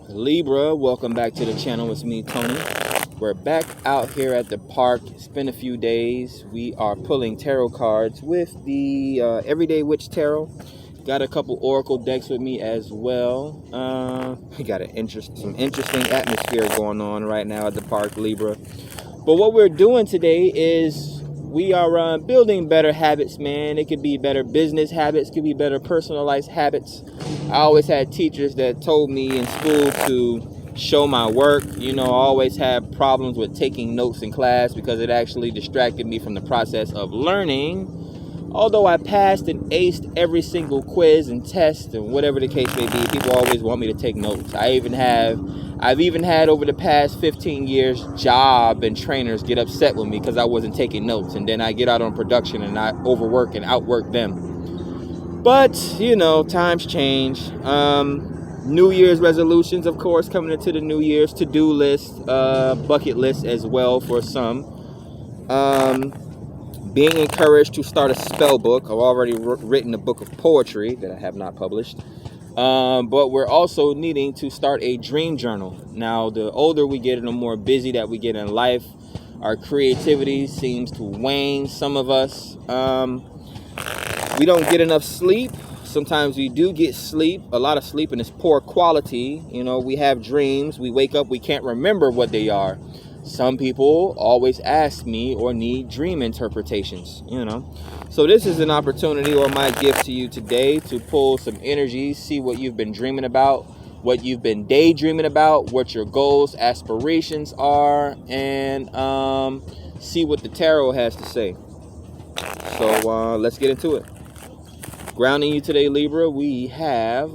Libra, welcome back to the channel. It's me, Tony. We're back out here at the park. It's been a few days. We are pulling tarot cards with the Everyday Witch Tarot. Got a couple oracle decks with me as well. We got some interesting atmosphere going on right now at the park, Libra. But what we're doing today is we are building better habits, man. It could be better business habits, could be better personalized habits. I always had teachers that told me in school to show my work. You know, I always had problems with taking notes in class because it actually distracted me from the process of learning. Although I passed and aced every single quiz and test and whatever the case may be, people always want me to take notes. I've even had over the past 15 years job and trainers get upset with me because I wasn't taking notes, and then I get out on production and I overwork and outwork them. But you know, times change. New Year's resolutions, of course, coming into the New Year's to-do list, bucket list as well for some. Being encouraged to start a spell book. I've already written a book of poetry that I have not published. But we're also needing to start a dream journal. Now, the older we get and the more busy that we get in life, our creativity seems to wane. Some of us, we don't get enough sleep. Sometimes we do get sleep, a lot of sleep, and it's poor quality. You know, we have dreams. We wake up, we can't remember what they are. Some people always ask me or need dream interpretations, you know. So this is an opportunity or my gift to you today to pull some energy, see what you've been dreaming about, what you've been daydreaming about, what your goals, aspirations are, and see what the tarot has to say. So let's get into it. Grounding you today, Libra, we have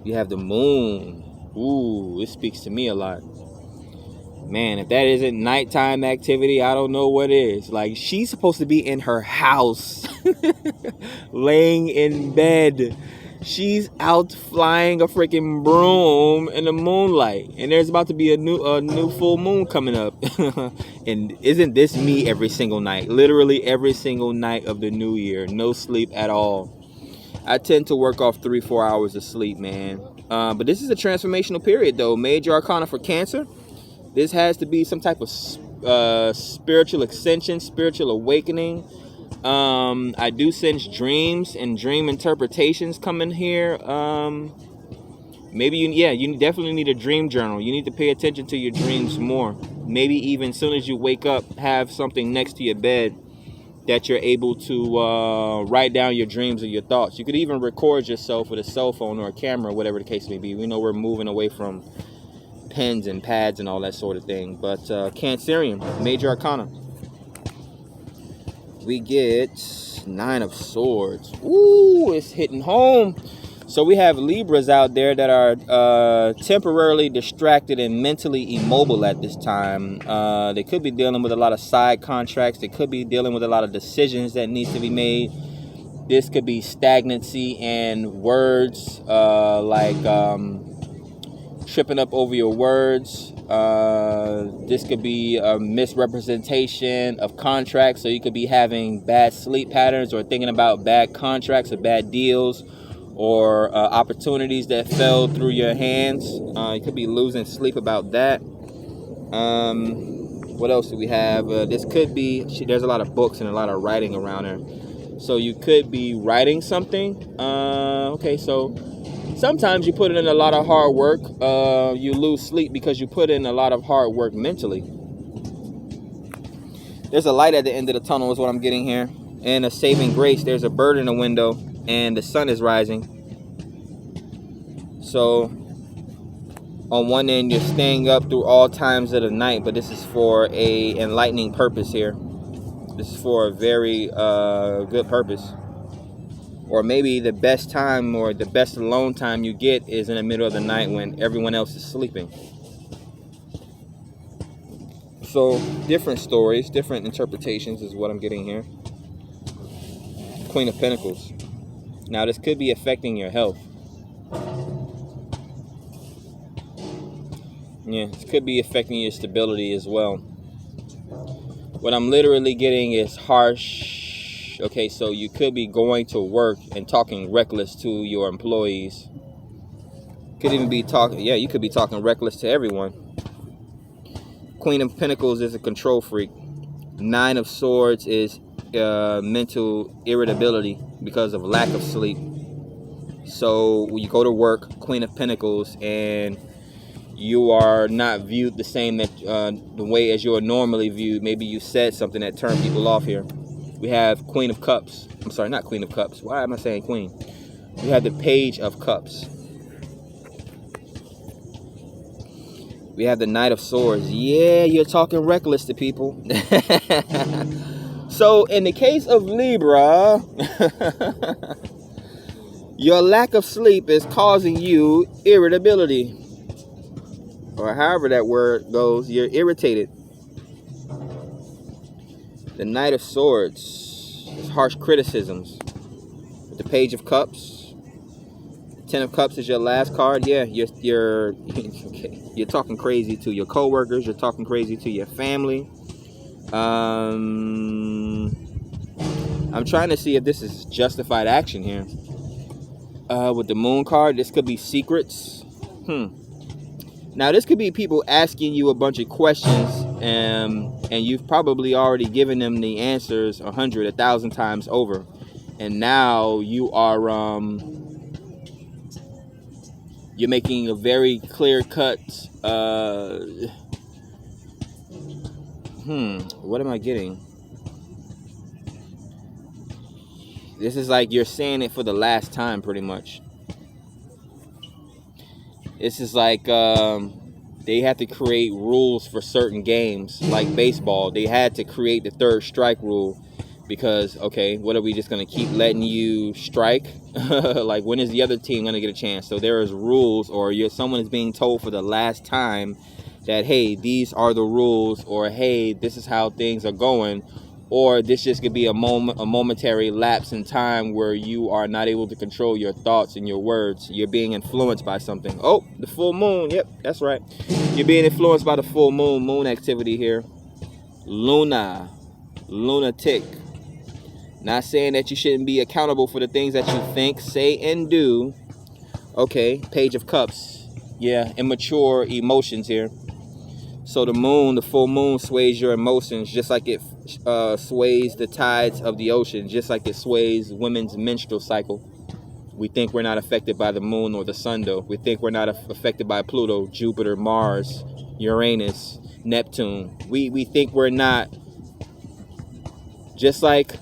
the moon. Ooh, it speaks to me a lot. Man, if that isn't nighttime activity, I don't know what is. Like, she's supposed to be in her house, laying in bed. She's out flying a freaking broom in the moonlight, and there's about to be a new full moon coming up. And isn't this me every single night? Literally every single night of the new year, no sleep at all. I tend to work off 3-4 hours of sleep, man. But this is a transformational period, though. Major Arcana for Cancer. This has to be some type of spiritual ascension, spiritual awakening. I do sense dreams and dream interpretations coming here. Maybe you definitely need a dream journal. You need to pay attention to your dreams more. Maybe even as soon as you wake up, have something next to your bed that you're able to write down your dreams or your thoughts. You could even record yourself with a cell phone or a camera, whatever the case may be. We know we're moving away from pens and pads and all that sort of thing. But Cancerian, Major Arcana. We get 9 of Swords. Ooh, it's hitting home. So we have Libras out there that are temporarily distracted and mentally immobile at this time. They could be dealing with a lot of side contracts. They could be dealing with a lot of decisions that needs to be made. This could be stagnancy and words like tripping up over your words. This could be a misrepresentation of contracts. So you could be having bad sleep patterns or thinking about bad contracts or bad deals or opportunities that fell through your hands. You could be losing sleep about that. What else do we have? This could be, there's a lot of books and a lot of writing around her. So you could be writing something. Okay, so sometimes you put in a lot of hard work. You lose sleep because you put in a lot of hard work mentally. There's a light at the end of the tunnel is what I'm getting here. And a saving grace. There's a bird in the window and the sun is rising. So on one end, you're staying up through all times of the night, but this is for a enlightening purpose here. This is for a very good purpose. Or maybe the best time or the best alone time you get is in the middle of the night when everyone else is sleeping. So different stories, different interpretations is what I'm getting here. Queen of Pentacles. Now this could be affecting your health. Yeah, this could be affecting your stability as well. What I'm literally getting is harsh. Okay, so you could be going to work and talking reckless to your employees. Could even be talking, yeah, you could be talking reckless to everyone. Queen of Pentacles is a control freak. Nine of Swords is mental irritability because of lack of sleep. So when you go to work, Queen of Pentacles, and you are not viewed the same that the way as you are normally viewed. Maybe you said something that turned people off here. We have Queen of Cups. I'm sorry, not Queen of Cups. Why am I saying Queen? We have the Page of Cups. We have the Knight of Swords. Yeah, you're talking reckless to people. So in the case of Libra, your lack of sleep is causing you irritability. Or however that word goes, you're irritated. The Knight of Swords is harsh criticisms. With the Page of Cups, Ten of Cups is your last card. Yeah, you're okay. You're talking crazy to your coworkers. You're talking crazy to your family. I'm trying to see if this is justified action here. With the Moon card, this could be secrets. Now, this could be people asking you a bunch of questions, and you've probably already given them the answers 100, 1,000 times over. And now you are, you're making a very clear-cut, what am I getting? This is like you're saying it for the last time, pretty much. This is like they have to create rules for certain games, like baseball. They had to create the third strike rule because, okay, what are we just going to keep letting you strike? Like, when is the other team going to get a chance? So there is rules, or someone is being told for the last time that, hey, these are the rules, or hey, this is how things are going. Or this just could be a momentary lapse in time where you are not able to control your thoughts and your words. You're being influenced by something. Oh, the full moon. Yep, that's right. You're being influenced by the full moon activity here. Lunatic. Not saying that you shouldn't be accountable for the things that you think, say, and do. Okay, Page of Cups. Yeah, immature emotions here. So the moon, the full moon, sways your emotions just like it sways the tides of the ocean, just like it sways women's menstrual cycle. We think we're not affected by the moon or the sun, though. We think we're not affected by Pluto, Jupiter, Mars, Uranus, Neptune. We think we're not. Just like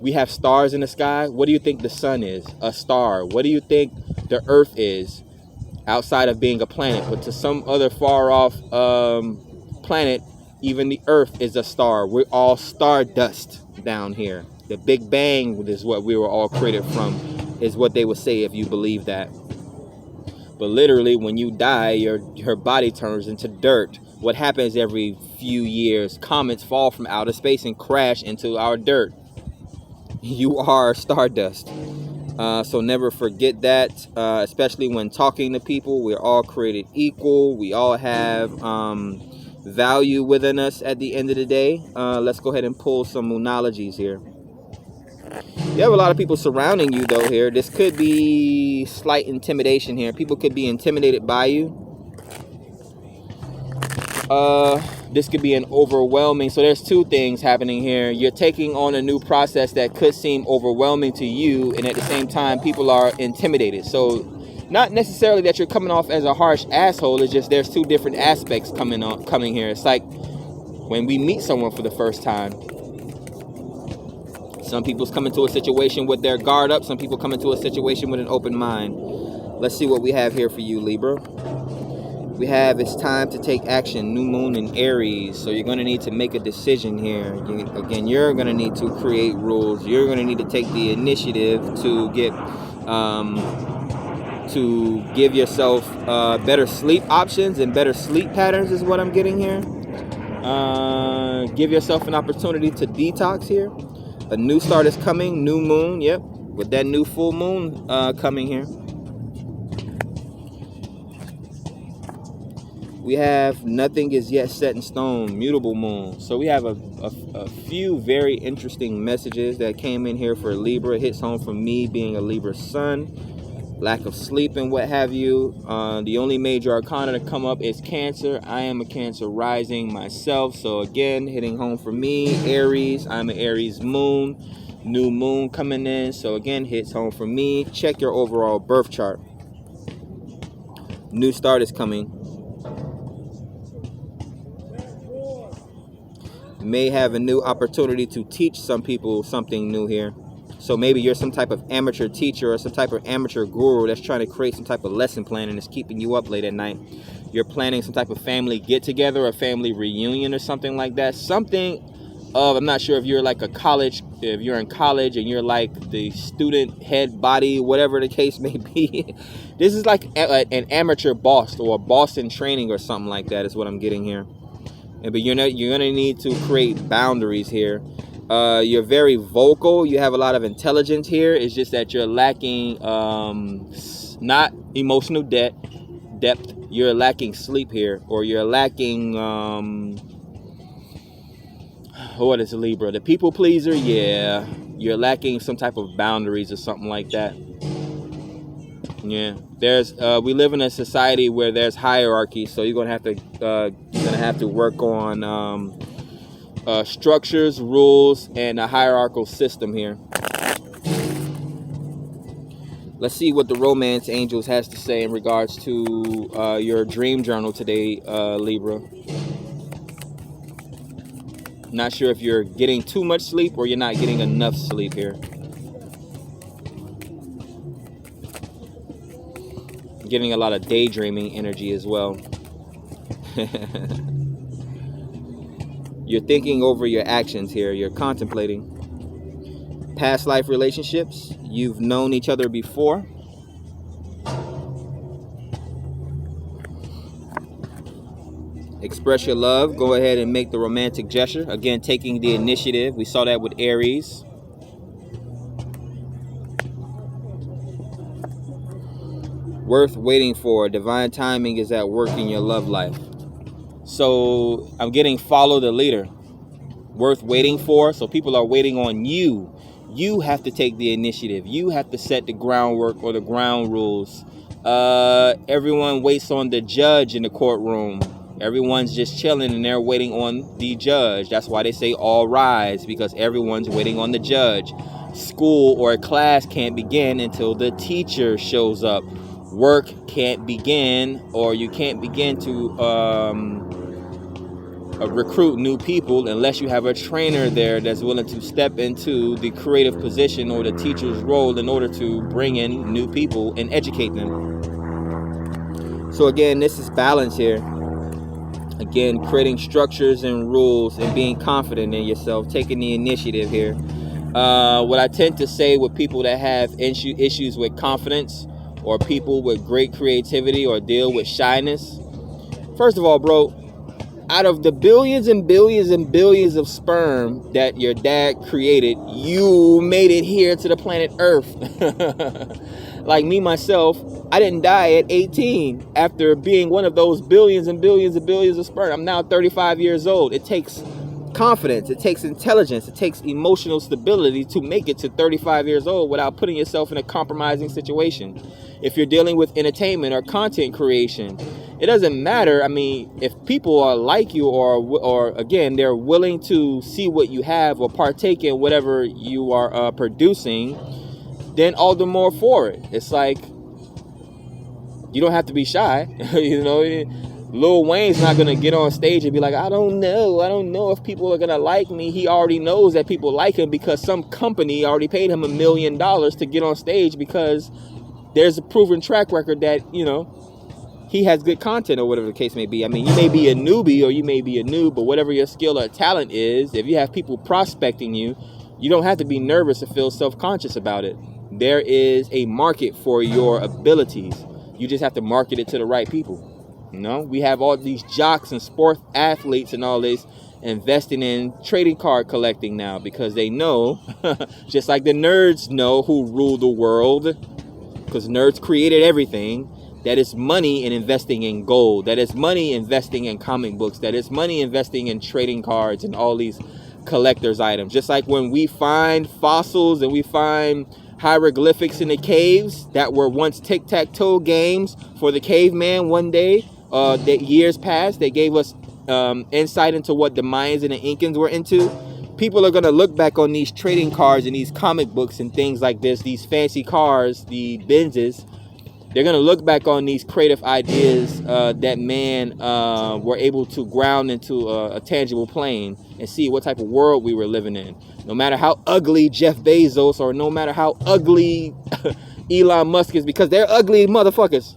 we have stars in the sky. What do you think the sun is? A star. What do you think the earth is? Outside of being a planet, but to some other far off planet, even the earth is a star. We're all stardust down here. The Big Bang is what we were all created from, is what they would say if you believe that. But literally, when you die, your body turns into dirt. What happens every few years? Comets fall from outer space and crash into our dirt. You are stardust. So never forget that, especially when talking to people. We're all created equal. We all have value within us at the end of the day. Let's go ahead and pull some moonologies here. You have a lot of people surrounding you, though, here. This could be slight intimidation here. People could be intimidated by you. This could be an overwhelming. So there's two things happening here. You're taking on a new process that could seem overwhelming to you, and at the same time, people are intimidated. So not necessarily that you're coming off as a harsh asshole. It's just there's two different aspects coming here. It's like when we meet someone for the first time. Some people's coming to a situation with their guard up. Some people come into a situation with an open mind. Let's see what we have here for you, Libra. We have, it's time to take action. New moon in Aries. So you're going to need to make a decision here. Again, you're going to need to create rules. You're going to need to take the initiative to give yourself better sleep options and better sleep patterns is what I'm getting here. Give yourself an opportunity to detox here. A new start is coming. New moon. Yep. With that new full moon coming here. We have nothing is yet set in stone, mutable moon. So we have a few very interesting messages that came in here for Libra. It hits home for me being a Libra sun. lack of sleep and what have you. The only major arcana to come up is Cancer. I am a Cancer rising myself, so again, hitting home for me. Aries, I'm an Aries moon, new moon coming in, so again, hits home for me. Check your overall birth chart. New start is coming. May have a new opportunity to teach some people something new here. So maybe you're some type of amateur teacher or some type of amateur guru that's trying to create some type of lesson plan and is keeping you up late at night. You're planning some type of family get-together, a family reunion or something like that. Something of, I'm not sure if you're like if you're in college and you're like the student head body, whatever the case may be. This is like an amateur boss or a boss in training or something like that is what I'm getting here. But you're gonna need to create boundaries here. You're very vocal. You have a lot of intelligence here. It's just that you're lacking not emotional depth. You're lacking sleep here, or you're lacking what is Libra? The people pleaser. Yeah, you're lacking some type of boundaries or something like that. Yeah, we live in a society where there's hierarchy, so you're gonna have to work on structures, rules, and a hierarchical system here. Let's see what the romance angels has to say in regards to your dream journal today, Libra. Not sure if you're getting too much sleep or you're not getting enough sleep here. Getting a lot of daydreaming energy as well. You're thinking over your actions here. You're contemplating. Past life relationships. You've known each other before. Express your love. Go ahead and make the romantic gesture. Again, taking the initiative. We saw that with Aries. Worth waiting for. Divine timing is at work in your love life. So I'm getting follow the leader. Worth waiting for. So people are waiting on you. You have to take the initiative. You have to set the groundwork or the ground rules. Everyone waits on the judge in the courtroom. Everyone's just chilling and they're waiting on the judge. That's why they say all rise, because everyone's waiting on the judge. School or a class can't begin until the teacher shows up. Work can't begin, or you can't begin to recruit new people unless you have a trainer there that's willing to step into the creative position or the teacher's role in order to bring in new people and educate them. So again, this is balance here. Again, creating structures and rules and being confident in yourself, taking the initiative here. What I tend to say with people that have issues with confidence, or people with great creativity, or deal with shyness. First of all, bro, out of the billions and billions and billions of sperm that your dad created, you made it here to the planet Earth. Like me, myself, I didn't die at 18 after being one of those billions and billions and billions of sperm. I'm now 35 years old. It takes confidence, it takes intelligence, it takes emotional stability to make it to 35 years old without putting yourself in a compromising situation. If you're dealing with entertainment or content creation, it doesn't matter. I mean, if people are like you, or again, they're willing to see what you have or partake in whatever you are producing, then all the more for it. It's like, you don't have to be shy. You know, Lil Wayne's not going to get on stage and be like, I don't know if people are going to like me. He already knows that people like him because some company already paid him $1 million to get on stage, because there's a proven track record that, you know, he has good content or whatever the case may be. I mean, you may be a newbie or you may be a noob, but whatever your skill or talent is, if you have people prospecting you, you don't have to be nervous or feel self-conscious about it. There is a market for your abilities. You just have to market it to the right people. You know, we have all these jocks and sport athletes and all this investing in trading card collecting now, because they know, just like the nerds know who rule the world, because nerds created everything, that is money in investing in gold, that is money investing in comic books, that is money investing in trading cards and all these collector's items. Just like when we find fossils and we find hieroglyphics in the caves that were once tic-tac-toe games for the caveman one day, that years past. They gave us insight into what the Mayans and the Incans were into. People are going to look back on these trading cards and these comic books and things like this, these fancy cars, the Benzes. They're going to look back on these creative ideas that man were able to ground into a tangible plane and see what type of world we were living in. No matter how ugly Jeff Bezos or no matter how ugly Elon Musk is, because they're ugly motherfuckers.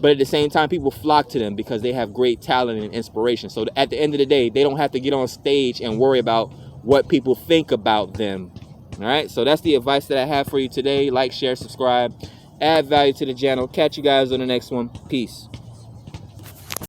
But at the same time, people flock to them because they have great talent and inspiration. So at the end of the day, they don't have to get on stage and worry about what people think about them. All right, so that's the advice that I have for you today. Like, share, subscribe, add value to the channel. Catch you guys on the next one. Peace.